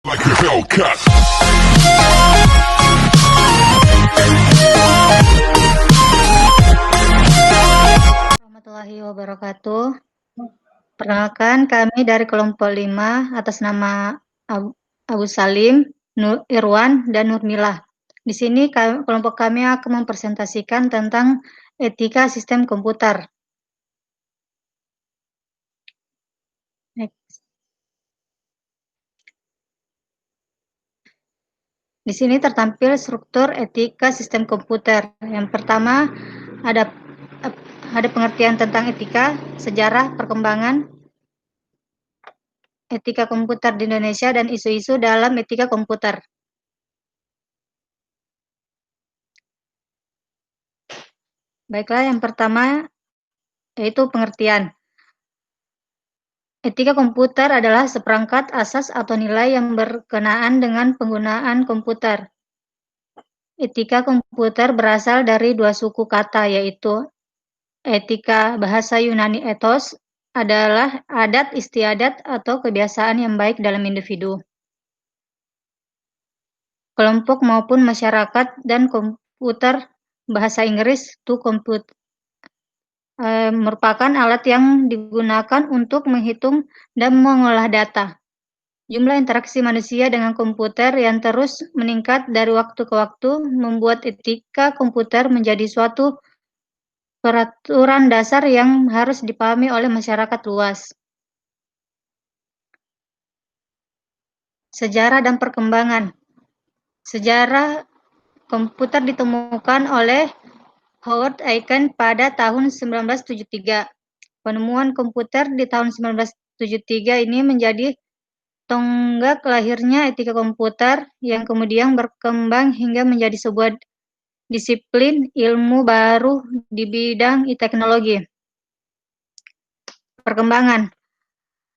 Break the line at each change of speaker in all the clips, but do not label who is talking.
Like a Hellcat.
Warahmatullahi wabarakatuh. Perkenalkan, kami dari kelompok 5 atas nama Abu Salim, Irwan, dan Nurmilah. Di sini kelompok kami akan mempresentasikan tentang etika sistem komputer. Next. Di sini tertampil struktur etika sistem komputer. Yang pertama ada pengertian tentang etika, sejarah, perkembangan etika komputer di Indonesia, dan isu-isu dalam etika komputer. Baiklah, yang pertama yaitu pengertian. Etika komputer adalah seperangkat asas atau nilai yang berkenaan dengan penggunaan komputer. Etika komputer berasal dari dua suku kata, yaitu etika bahasa Yunani ethos adalah adat istiadat atau kebiasaan yang baik dalam individu, kelompok maupun masyarakat, dan komputer bahasa Inggris to compute merupakan alat yang digunakan untuk menghitung dan mengolah data. Jumlah interaksi manusia dengan komputer yang terus meningkat dari waktu ke waktu membuat etika komputer menjadi suatu peraturan dasar yang harus dipahami oleh masyarakat luas. Sejarah dan perkembangan. Sejarah komputer ditemukan oleh Howard Aiken pada tahun 1973. Penemuan komputer di tahun 1973 ini menjadi tonggak lahirnya etika komputer yang kemudian berkembang hingga menjadi sebuah disiplin ilmu baru di bidang teknologi. Perkembangan.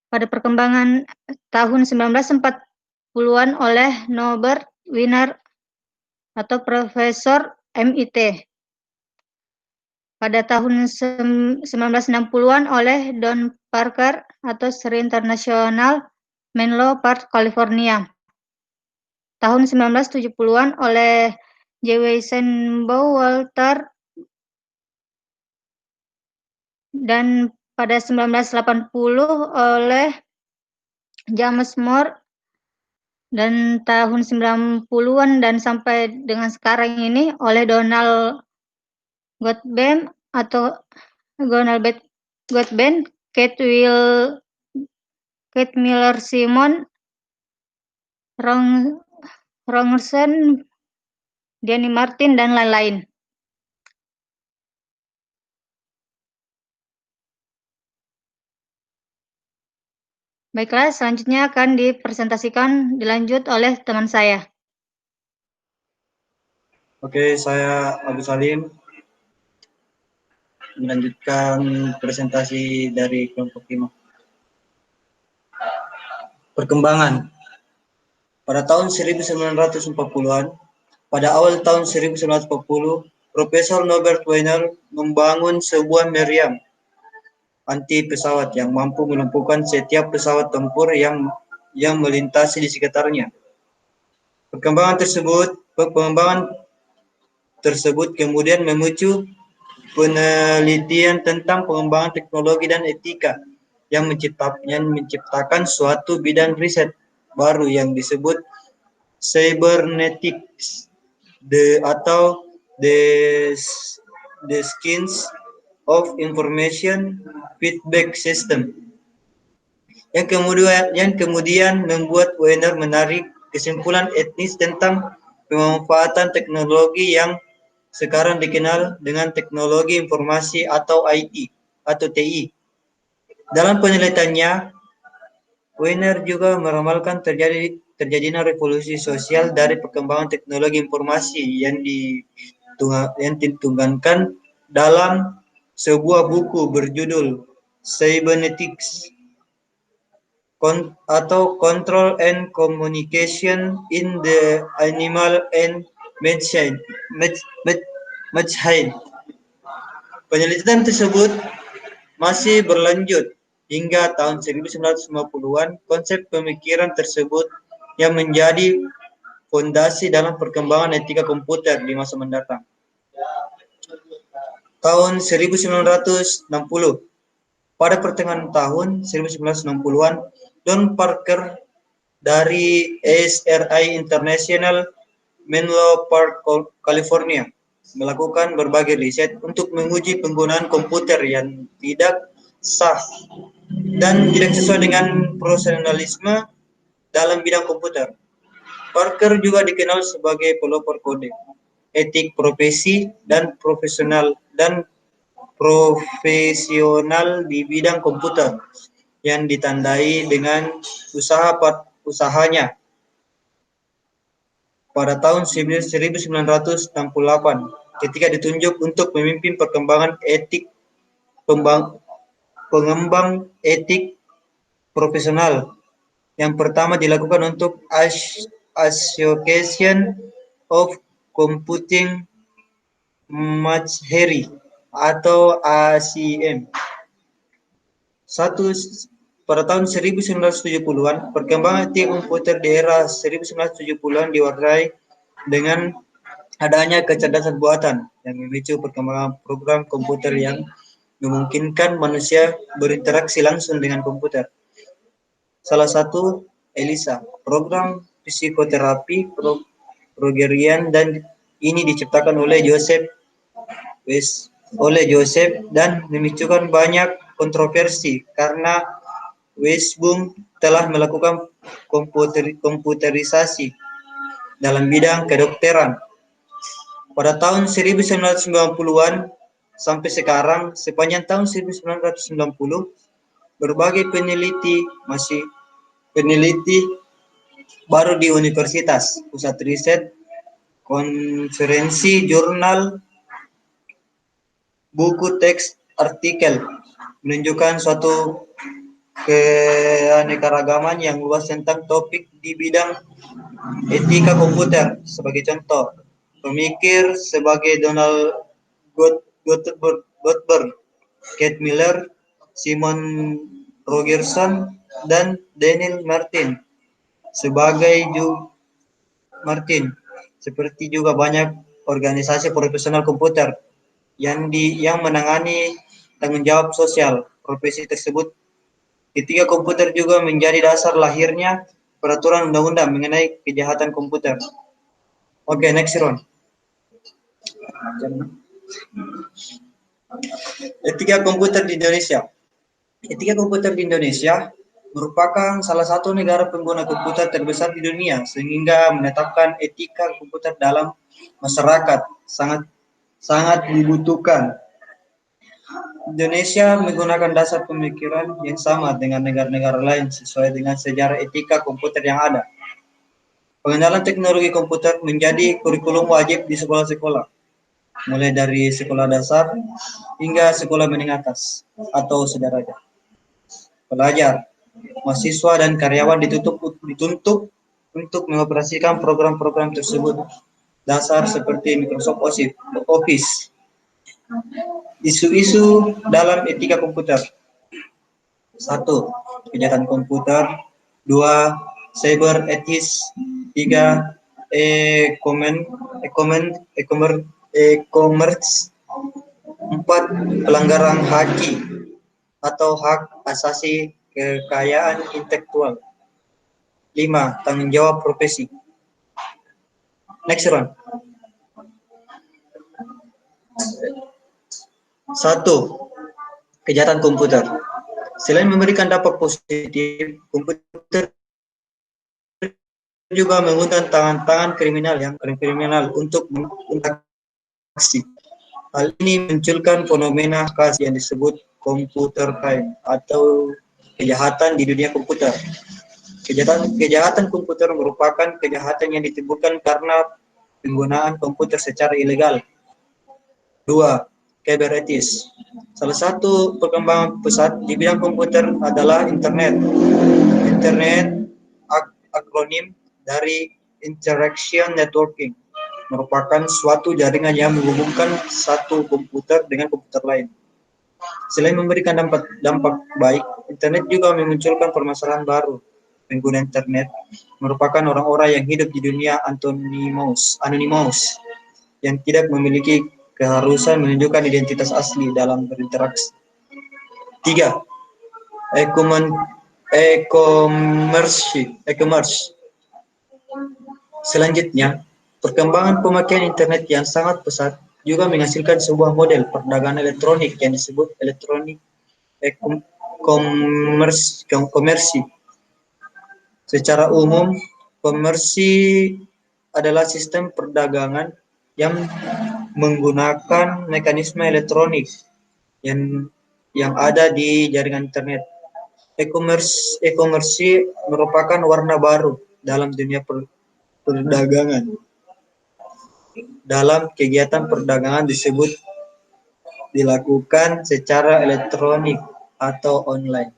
Pada perkembangan tahun 1940-an oleh Norbert Wiener atau Profesor MIT. Pada tahun 1960-an oleh Don Parker atau Sri International Menlo Park, California. Tahun 1970-an oleh J. Weizenbaum Walter, dan pada 1980 oleh James Moore, dan tahun 90-an dan sampai dengan sekarang ini oleh Donald Gottbem atau Donald Gottbem, Kate Miller Simon, Rongerson, Danny Martin, dan lain-lain. Baiklah, selanjutnya akan dilanjut oleh teman saya.
Oke, saya Abu Salim melanjutkan presentasi dari kelompok 5. Perkembangan. Pada tahun 1940-an, pada awal tahun 1940, Profesor Norbert Wiener membangun sebuah meriam anti pesawat yang mampu melumpuhkan setiap pesawat tempur yang melintasi di sekitarnya. Pengembangan tersebut kemudian memicu penelitian tentang pengembangan teknologi dan etika yang menciptakan suatu bidang riset baru yang disebut cybernetics, atau the science of information feedback system, yang kemudian membuat Wiener menarik kesimpulan etis tentang pemanfaatan teknologi yang sekarang dikenal dengan teknologi informasi atau IT atau TI. Dalam penelitiannya, Wiener juga meramalkan terjadinya revolusi sosial dari perkembangan teknologi informasi yang dituangkan dalam sebuah buku berjudul Cybernetics atau Control and Communication in the Animal and Machine. Penelitian tersebut masih berlanjut hingga tahun 1950-an. Konsep pemikiran tersebut yang menjadi fondasi dalam perkembangan etika komputer di masa mendatang. Tahun 1960. Pada pertengahan tahun 1960-an, Don Parker dari SRI International, Menlo Park, California, melakukan berbagai riset untuk menguji penggunaan komputer yang tidak sah dan tidak sesuai dengan profesionalisme dalam bidang komputer. Parker juga dikenal sebagai pelopor kode etik profesi dan profesional di bidang komputer yang ditandai dengan usahanya pada tahun 1968 ketika ditunjuk untuk memimpin perkembangan pengembang etik profesional yang pertama dilakukan untuk Association of Computing Machinery atau ACM. Pada tahun 1970-an, perkembangan etik komputer di era 1970-an diwarnai dengan adanya kecerdasan buatan yang memicu perkembangan program komputer yang memungkinkan manusia berinteraksi langsung dengan komputer. Salah satu ELISA, program psikoterapi Rogerian, dan ini diciptakan oleh Joseph dan memicukan banyak kontroversi karena Weisbum telah melakukan komputerisasi dalam bidang kedokteran. Pada tahun 1990-an sampai sekarang, sepanjang tahun 1990, berbagai peneliti baru di universitas, pusat riset, konferensi, jurnal, buku, teks, artikel menunjukkan suatu keanekaragaman yang luas tentang topik di bidang etika komputer. Sebagai contoh, pemikir sebagai Donald Goldberg, Kate Miller, Simon Rogerson, dan Daniel Martin. Seperti juga banyak organisasi profesional komputer yang menangani tanggung jawab sosial profesi tersebut. Etika komputer juga menjadi dasar lahirnya peraturan undang-undang mengenai kejahatan komputer. Oke, next Ron. Etika komputer di Indonesia. Etika komputer di Indonesia merupakan salah satu negara pengguna komputer terbesar di dunia, sehingga menetapkan etika komputer dalam masyarakat sangat dibutuhkan. Indonesia menggunakan dasar pemikiran yang sama dengan negara-negara lain sesuai dengan sejarah etika komputer yang ada. Pengenalan teknologi komputer menjadi kurikulum wajib di sekolah-sekolah, mulai dari sekolah dasar hingga sekolah menengah atas atau sederajat. Pelajar, mahasiswa, dan karyawan dituntut untuk mengoperasikan program-program tersebut dasar seperti Microsoft Office. Isu-isu dalam etika komputer. 1. Kejahatan komputer. 2. Cyber etis. 3. E-commerce. 4. Pelanggaran haki atau hak asasi kekayaan intelektual. 5. Tanggung jawab profesi. Next one. 1. Kejahatan komputer. Selain memberikan dampak positif, komputer juga menggunakan tangan-tangan kriminal untuk aksi. Hal ini munculkan fenomena khas yang disebut computer crime atau kejahatan di dunia komputer. Kejahatan komputer merupakan kejahatan yang ditimbulkan karena penggunaan komputer secara ilegal. 2. Cyber etis. Salah satu perkembangan pesat di bidang komputer adalah internet. Internet, akronim dari Interaction Networking, merupakan suatu jaringan yang menghubungkan satu komputer dengan komputer lain. Selain memberikan dampak baik, internet juga memunculkan permasalahan baru pengguna internet merupakan orang-orang yang hidup di dunia anonymous yang tidak memiliki keharusan menunjukkan identitas asli dalam berinteraksi. 3. E-commerce. Selanjutnya, perkembangan pemakaian internet yang sangat pesat juga menghasilkan sebuah model perdagangan elektronik yang disebut elektronik komersi. Secara umum, komersi adalah sistem perdagangan yang menggunakan mekanisme elektronik yang ada di jaringan internet. E-komersi merupakan warna baru dalam dunia perdagangan. Dalam kegiatan perdagangan disebut dilakukan secara elektronik atau online.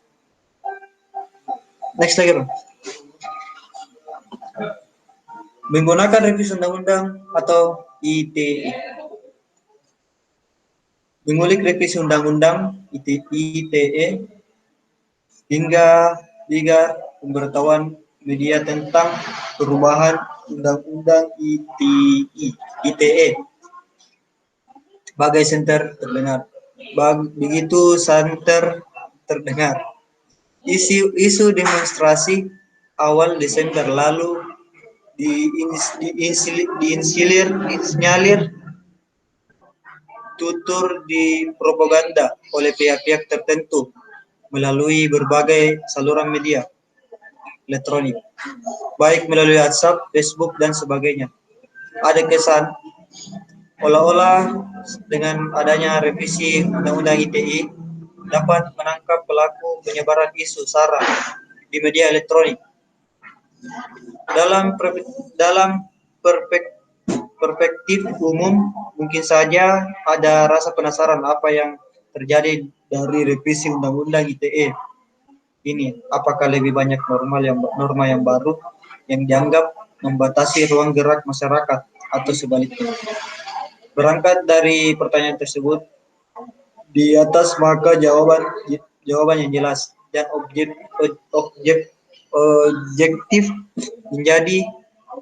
Next lagi, Bro. Menggunakan revisi undang-undang atau ITE. Mengulik revisi undang-undang ITE hingga pemberitahuan media tentang perubahan undang-undang ITE. Bagai senter terdengar. Begitu santer terdengar. Isu demonstrasi awal Desember lalu disinyalir tutur di propaganda oleh pihak-pihak tertentu melalui berbagai saluran media elektronik, baik melalui WhatsApp, Facebook, dan sebagainya. Ada kesan olah-olah dengan adanya revisi Undang-Undang ITE dapat menangkap pelaku penyebaran isu sara di media elektronik. Dalam perspektif umum, mungkin saja ada rasa penasaran apa yang terjadi dari revisi Undang-Undang ITE ini. Apakah lebih banyak norma yang baru yang dianggap membatasi ruang gerak masyarakat atau sebaliknya? Berangkat dari pertanyaan tersebut di atas, maka jawaban yang jelas dan objektif menjadi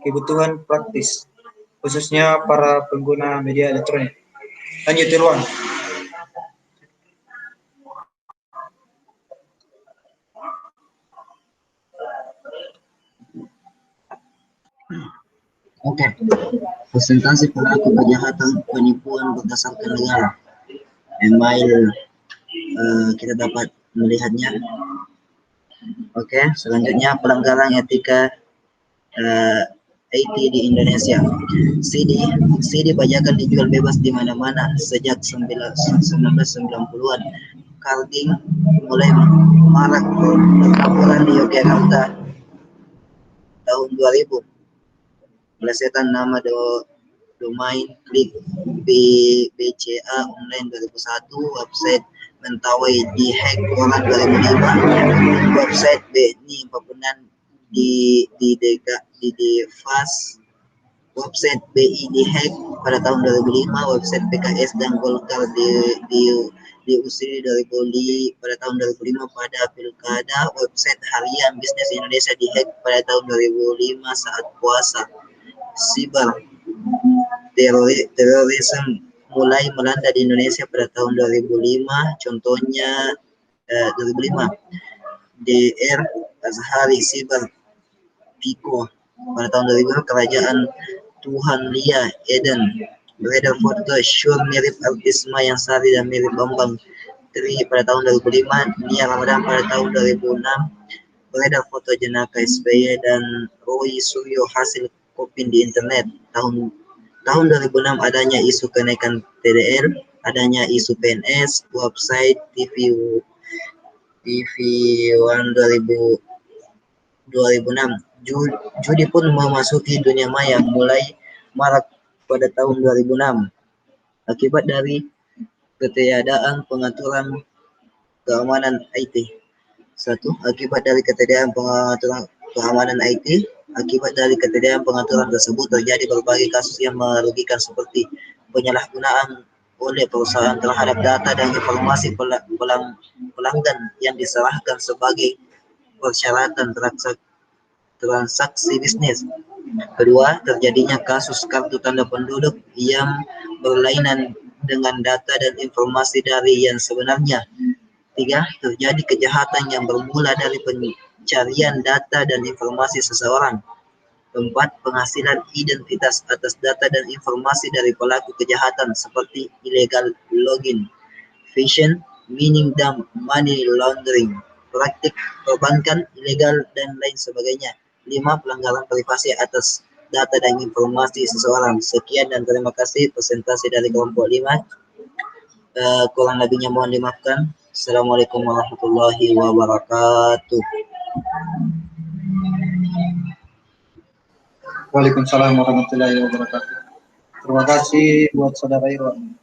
kebutuhan praktis, khususnya para pengguna media elektronik. Lanjut, Irwan.
Oke, presentasi pelaku kejahatan penipuan berdasarkan negara. Email kita dapat melihatnya. Oke, selanjutnya pelanggaran etika IT di Indonesia. CD bajakan dijual bebas di mana-mana sejak 1990-an. Carding mulai marak berlaporan di Yogyakarta tahun 2000. Pelesetan nama domain klik BCA online 2001, website Mentawai dihack orang 2005, website BNI Papunan di devas, website BI dihack pada tahun 2005, website PKS dan Golkar diusir pada tahun 2005 pada pilkada, website harian Bisnis Indonesia dihack pada tahun 2005 saat puasa. Cyber terorisme mulai melanda di Indonesia pada tahun 2005, contohnya 2005 DR Azhari Cyber Pico pada tahun 2005, kerajaan Tuhan Lia Eden beredar foto Syur mirip artis Mayang Sari dan mirip Bambang Tri pada tahun 2005, Nia Ramadan pada tahun 2006, beredar foto jenaka SBY dan Roy Suryo hasil kopin di internet. Tahun 2006 adanya isu kenaikan TDR, adanya isu PNS, website TV One 2006. Judi pun memasuki dunia maya mulai marak pada tahun 2006 akibat dari ketiadaan pengaturan keamanan IT. Akibat dari ketiadaan pengaturan keamanan IT, akibat dari ketiadaan pengaturan tersebut terjadi berbagai kasus yang merugikan seperti penyalahgunaan oleh perusahaan terhadap data dan informasi pelanggan yang diserahkan sebagai persyaratan transaksi bisnis. Kedua, terjadinya kasus kartu tanda penduduk yang berlainan dengan data dan informasi dari yang sebenarnya. Tiga, terjadi kejahatan yang bermula dari pencarian data dan informasi seseorang. Keempat, penghasilan identitas atas data dan informasi dari pelaku kejahatan seperti illegal login, phishing, meaning dump, money laundering, praktik perbankan ilegal, dan lain sebagainya. 5. Pelanggaran privasi atas data dan informasi seseorang. Sekian dan terima kasih presentasi dari kelompok 5. Kurang lebihnya mohon dimaafkan. Assalamualaikum warahmatullahi wabarakatuh.
Waalaikumsalam warahmatullahi wabarakatuh. Terima kasih buat saudara Irwan.